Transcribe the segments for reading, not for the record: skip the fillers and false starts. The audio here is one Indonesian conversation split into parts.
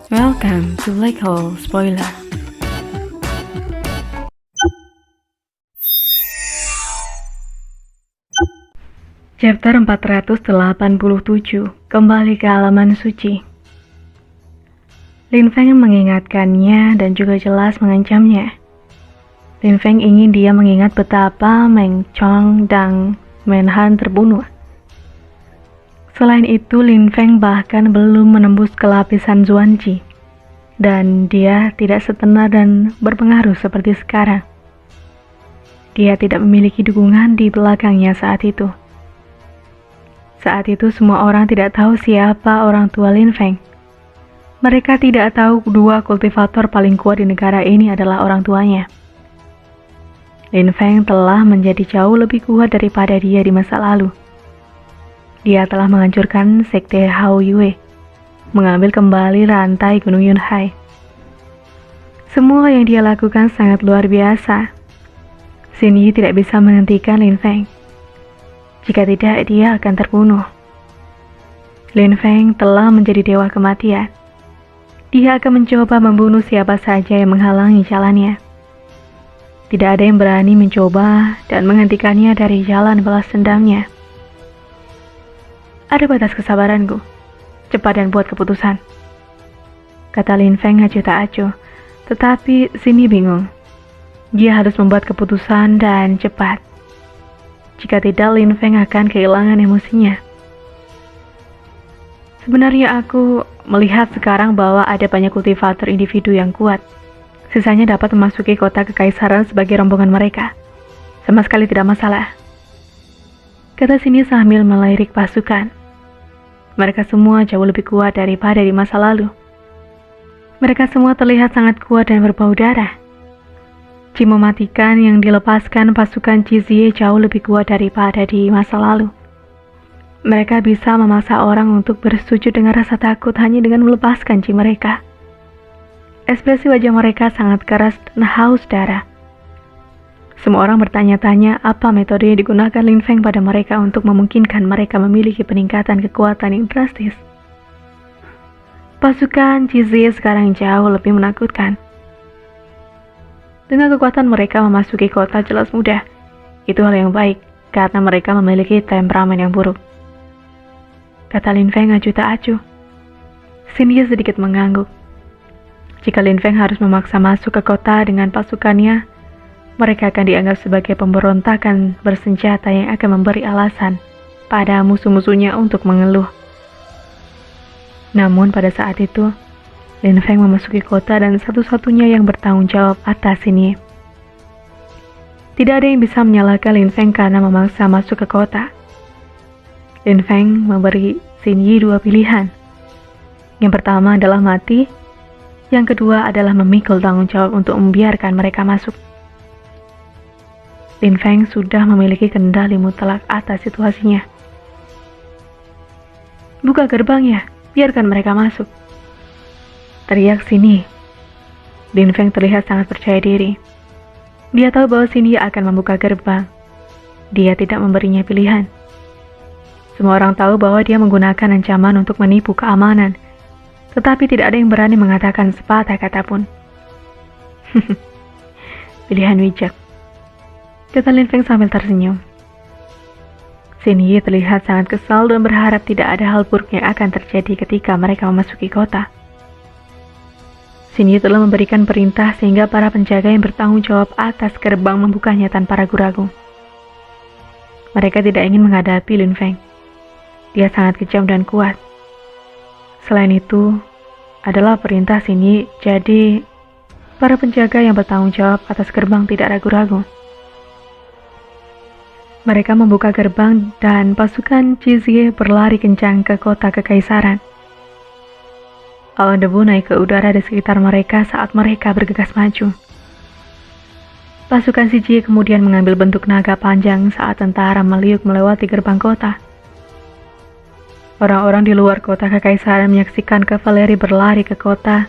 Welcome to Black Hole Spoiler. Chapter 487, kembali ke halaman suci. Lin Feng mengingatkannya dan juga jelas mengancamnya. Lin Feng ingin dia mengingat betapa Meng Chong dan Men Han terbunuh. Selain itu, Lin Feng bahkan belum menembus ke lapisan Zuanji, dan dia tidak setenar dan berpengaruh seperti sekarang. Dia tidak memiliki dukungan di belakangnya saat itu. Saat itu semua orang tidak tahu siapa orang tua Lin Feng. Mereka tidak tahu dua kultivator paling kuat di negara ini adalah orang tuanya. Lin Feng telah menjadi jauh lebih kuat daripada dia di masa lalu. Dia telah menghancurkan sekte Hao Yue, mengambil kembali rantai Gunung Yunhai. Semua yang dia lakukan sangat luar biasa. Xin Yi tidak bisa menghentikan Lin Feng. Jika tidak, dia akan terbunuh. Lin Feng telah menjadi dewa kematian. Dia akan mencoba membunuh siapa saja yang menghalangi jalannya. Tidak ada yang berani mencoba dan menghentikannya dari jalan balas dendamnya. Ada batas kesabaranku. Cepat dan buat keputusan, kata Lin Feng acuh tak acuh. Tetapi Xin Yi bingung. Dia harus membuat keputusan dan cepat. Jika tidak, Lin Feng akan kehilangan emosinya. Sebenarnya aku melihat sekarang bahwa ada banyak kultivator individu yang kuat. Sisanya dapat memasuki kota kekaisaran sebagai rombongan mereka. Sama sekali tidak masalah, kata Xin Yi sambil melirik pasukan. Mereka semua jauh lebih kuat daripada di masa lalu. Mereka semua terlihat sangat kuat dan berbau darah. Ji mematikan yang dilepaskan pasukan Cizie jauh lebih kuat daripada di masa lalu. Mereka bisa memaksa orang untuk bersujud dengan rasa takut hanya dengan melepaskan Ji mereka. Ekspresi wajah mereka sangat keras dan haus darah. Semua orang bertanya-tanya apa metode yang digunakan Lin Feng pada mereka untuk memungkinkan mereka memiliki peningkatan kekuatan yang drastis. Pasukan Cizie sekarang jauh lebih menakutkan. Dengan kekuatan mereka memasuki kota jelas mudah. Itu hal yang baik, karena mereka memiliki temperamen yang buruk, kata Lin Feng acuh tak acuh. Xin Yi sedikit mengangguk. Jika Lin Feng harus memaksa masuk ke kota dengan pasukannya, mereka akan dianggap sebagai pemberontakan bersenjata yang akan memberi alasan pada musuh-musuhnya untuk mengeluh. Namun pada saat itu, Lin Feng memasuki kota dan satu-satunya yang bertanggung jawab atas ini. Tidak ada yang bisa menyalahkan Lin Feng karena memaksa masuk ke kota. Lin Feng memberi Xin Yi dua pilihan. Yang pertama adalah mati, yang kedua adalah memikul tanggung jawab untuk membiarkan mereka masuk. Lin Feng sudah memiliki kendali mutlak atas situasinya. Buka gerbangnya, biarkan mereka masuk, teriak Xin Yi. Lin Feng terlihat sangat percaya diri. Dia tahu bahwa Xin Yi akan membuka gerbang. Dia tidak memberinya pilihan. Semua orang tahu bahwa dia menggunakan ancaman untuk menipu keamanan, tetapi tidak ada yang berani mengatakan sepatah kata pun. Pilihan bijak, kata Lin Feng sambil tersenyum. Xin Yi terlihat sangat kesal dan berharap tidak ada hal buruk yang akan terjadi ketika mereka memasuki kota. Xin Yi telah memberikan perintah sehingga para penjaga yang bertanggung jawab atas gerbang membukanya tanpa ragu-ragu. Mereka tidak ingin menghadapi Lin Feng. Dia sangat kejam dan kuat. Selain itu, adalah perintah Xin Yi, jadi para penjaga yang bertanggung jawab atas gerbang tidak ragu-ragu. Mereka membuka gerbang dan pasukan Cizie berlari kencang ke kota kekaisaran. Awan debu naik ke udara di sekitar mereka saat mereka bergegas maju. Pasukan Cizie kemudian mengambil bentuk naga panjang saat tentara meliuk melewati gerbang kota. Orang-orang di luar kota kekaisaran menyaksikan kavaleri berlari ke kota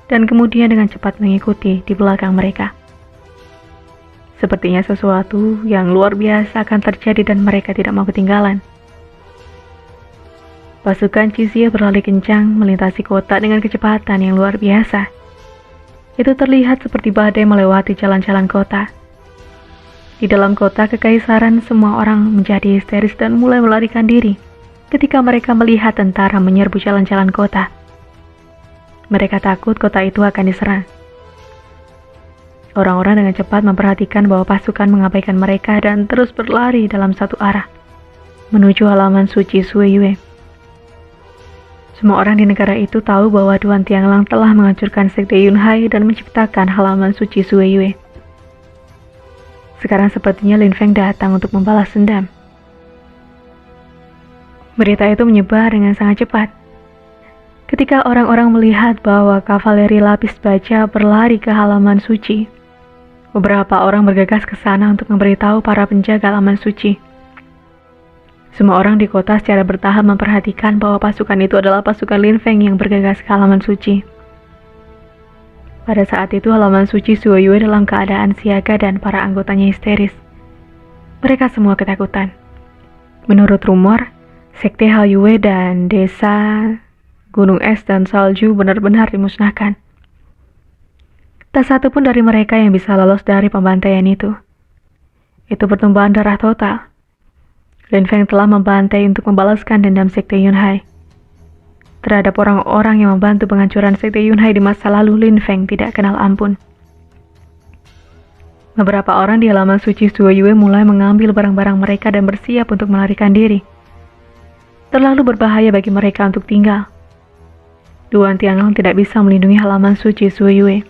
dan kemudian dengan cepat mengikuti di belakang mereka. Sepertinya sesuatu yang luar biasa akan terjadi dan mereka tidak mau ketinggalan. Pasukan Cizie berlari kencang melintasi kota dengan kecepatan yang luar biasa. Itu terlihat seperti badai melewati jalan-jalan kota. Di dalam kota kekaisaran, semua orang menjadi histeris dan mulai melarikan diri ketika mereka melihat tentara menyerbu jalan-jalan kota. Mereka takut kota itu akan diserang. Orang-orang dengan cepat memperhatikan bahwa pasukan mengabaikan mereka dan terus berlari dalam satu arah, menuju halaman suci Suiyue. Semua orang di negara itu tahu bahwa Duan Tianglang telah menghancurkan Sekte Yunhai dan menciptakan halaman suci Suiyue. Sekarang sepertinya Lin Feng datang untuk membalas dendam. Berita itu menyebar dengan sangat cepat. Ketika orang-orang melihat bahwa kavaleri lapis baja berlari ke halaman suci, beberapa orang bergegas ke sana untuk memberitahu para penjaga halaman suci. Semua orang di kota secara bertahap memperhatikan bahwa pasukan itu adalah pasukan Lin Feng yang bergegas ke halaman suci. Pada saat itu halaman suci Suiyue dalam keadaan siaga dan para anggotanya histeris. Mereka semua ketakutan. Menurut rumor, Sekte Haiyue dan desa Gunung Es dan Salju benar-benar dimusnahkan. Tak satu pun dari mereka yang bisa lolos dari pembantaian itu. Itu pertumpahan darah total. Lin Feng telah membantai untuk membalaskan dendam Sekte Yunhai. Terhadap orang-orang yang membantu penghancuran Sekte Yunhai di masa lalu, Lin Feng tidak kenal ampun. Beberapa orang di halaman suci Suiyue mulai mengambil barang-barang mereka dan bersiap untuk melarikan diri. Terlalu berbahaya bagi mereka untuk tinggal. Duan Tianglang tidak bisa melindungi halaman suci Suiyue.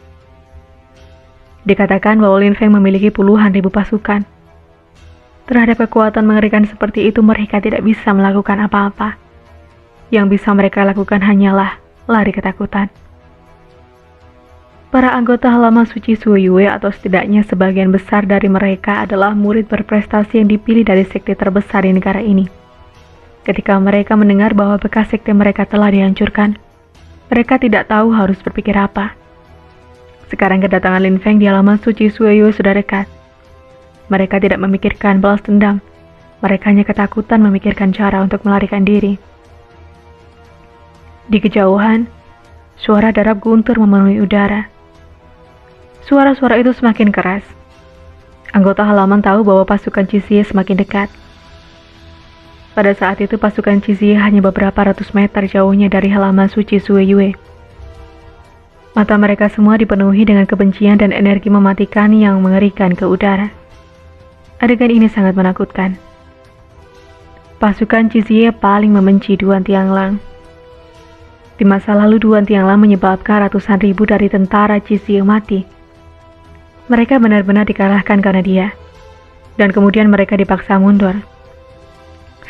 Dikatakan bahwa Lin Feng memiliki puluhan ribu pasukan. Terhadap kekuatan mengerikan seperti itu, mereka tidak bisa melakukan apa-apa. Yang bisa mereka lakukan hanyalah lari ketakutan. Para anggota halaman suci Suiyue atau setidaknya sebagian besar dari mereka adalah murid berprestasi yang dipilih dari sekte terbesar di negara ini. Ketika mereka mendengar bahwa bekas sekte mereka telah dihancurkan, mereka tidak tahu harus berpikir apa. Sekarang kedatangan Lin Feng di halaman suci Suiyue sudah dekat. Mereka tidak memikirkan balas dendam. Mereka hanya ketakutan memikirkan cara untuk melarikan diri. Di kejauhan, suara darap guntur memenuhi udara. Suara-suara itu semakin keras. Anggota halaman tahu bahwa pasukan Cizie semakin dekat. Pada saat itu pasukan Cizie hanya beberapa ratus meter jauhnya dari halaman suci Suiyue. Mata mereka semua dipenuhi dengan kebencian dan energi mematikan yang mengerikan ke udara. Adegan ini sangat menakutkan. Pasukan Cizie paling membenci Duan Tianglang. Di masa lalu Duan Tianglang menyebabkan ratusan ribu dari tentara Cizie mati. Mereka benar-benar dikalahkan karena dia. Dan kemudian mereka dipaksa mundur.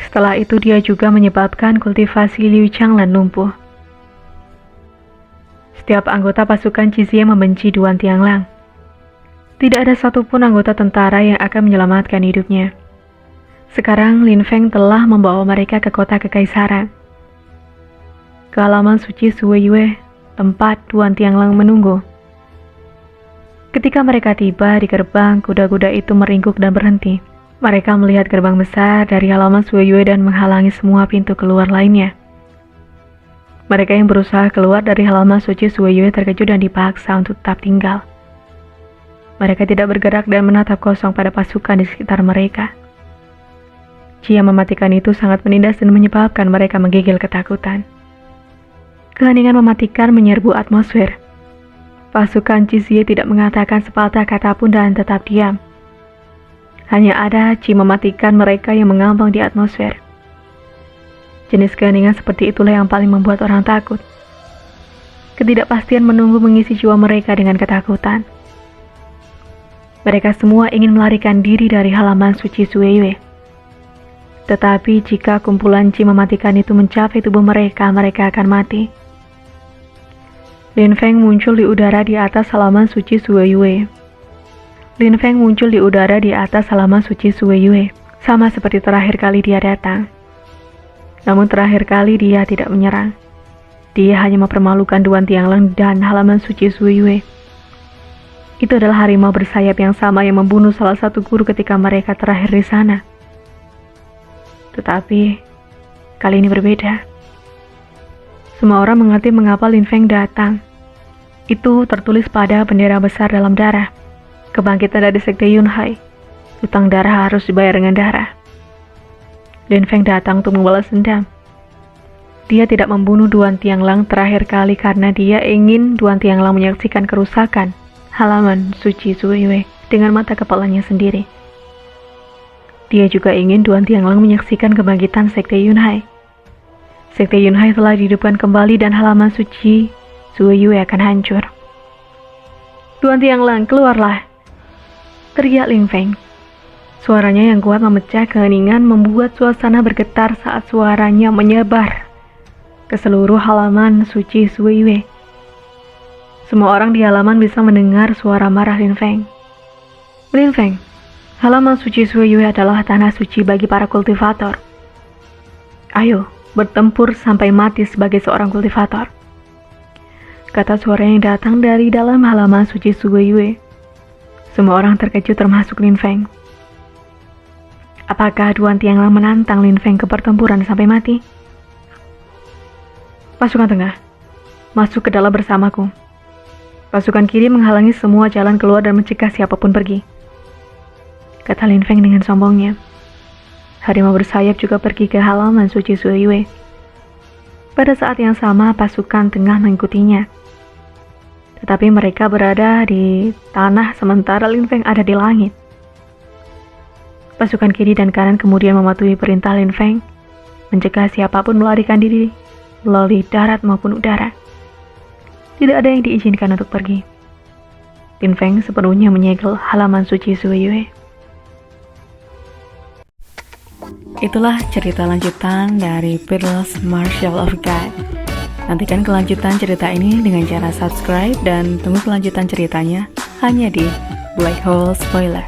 Setelah itu dia juga menyebabkan kultivasi Liu Changlan lumpuh. Setiap anggota pasukan Cizie membenci Duan Tianglang. Tidak ada satupun anggota tentara yang akan menyelamatkan hidupnya. Sekarang Lin Feng telah membawa mereka ke kota kekaisaran. Ke halaman suci Suiyue, tempat Duan Tianglang menunggu. Ketika mereka tiba di gerbang, kuda-kuda itu meringkuk dan berhenti. Mereka melihat gerbang besar dari halaman Suiyue dan menghalangi semua pintu keluar lainnya. Mereka yang berusaha keluar dari halaman suci Suiyue terkejut dan dipaksa untuk tetap tinggal. Mereka tidak bergerak dan menatap kosong pada pasukan di sekitar mereka. Cia mematikan itu sangat menindas dan menyebabkan mereka menggigil ketakutan. Keheningan mematikan menyerbu atmosfer. Pasukan Cizie tidak mengatakan sepatah kata pun dan tetap diam. Hanya ada Ci mematikan mereka yang mengambang di atmosfer. Jenis keheningan seperti itulah yang paling membuat orang takut. Ketidakpastian menunggu mengisi jiwa mereka dengan ketakutan. Mereka semua ingin melarikan diri dari halaman suci Suiyue. Tetapi jika kumpulan Ci mematikan itu mencapai tubuh mereka, mereka akan mati. Lin Feng muncul di udara di atas halaman suci Suiyue. Lin Feng muncul di udara di atas halaman suci Suiyue, sama seperti terakhir kali dia datang. Namun terakhir kali dia tidak menyerang. Dia hanya mempermalukan Duan Tianglang dan halaman suci Suiyue. Itu adalah harimau bersayap yang sama yang membunuh salah satu guru ketika mereka terakhir di sana. Tetapi kali ini berbeda. Semua orang mengerti mengapa Lin Feng datang. Itu tertulis pada bendera besar dalam darah. Kebangkitan dari Sekte Yunhai. Hutang darah harus dibayar dengan darah. Lin Feng datang untuk membalas dendam. Dia tidak membunuh Duan Tianlang terakhir kali karena dia ingin Duan Tianlang menyaksikan kerusakan halaman suci Zuiwei dengan mata kepalanya sendiri. Dia juga ingin Duan Tianlang menyaksikan kebangkitan Sekte Yunhai. Sekte Yunhai telah dihidupkan kembali dan halaman suci Zuiwei akan hancur. Duan Tianlang, keluarlah! Teriak Lin Feng. Suaranya yang kuat memecah keheningan membuat suasana bergetar saat suaranya menyebar ke seluruh halaman suci Zuiwei. Semua orang di halaman bisa mendengar suara marah Lin Feng. Lin Feng, halaman suci Zuiwei adalah tanah suci bagi para kultivator. Ayo, bertempur sampai mati sebagai seorang kultivator. Kata suara yang datang dari dalam halaman suci Zuiwei. Semua orang terkejut termasuk Lin Feng. Apakah Duan Tianlang menantang Lin Feng ke pertempuran sampai mati? Pasukan tengah, masuk ke dalam bersamaku. Pasukan kiri menghalangi semua jalan keluar dan mencegah siapapun pergi. Kata Lin Feng dengan sombongnya. Harimau bersayap juga pergi ke halaman suci Zuiwei. Pada saat yang sama, pasukan tengah mengikutinya. Tetapi mereka berada di tanah sementara Lin Feng ada di langit. Pasukan kiri dan kanan kemudian mematuhi perintah Lin Feng, mencegah siapapun melarikan diri melalui darat maupun udara. Tidak ada yang diizinkan untuk pergi. Lin Feng sepenuhnya menyegel halaman suci Zuiwei. Itulah cerita lanjutan dari Peerless Martial of God. Nantikan kelanjutan cerita ini dengan cara subscribe dan tunggu kelanjutan ceritanya hanya di Black Hole Spoiler.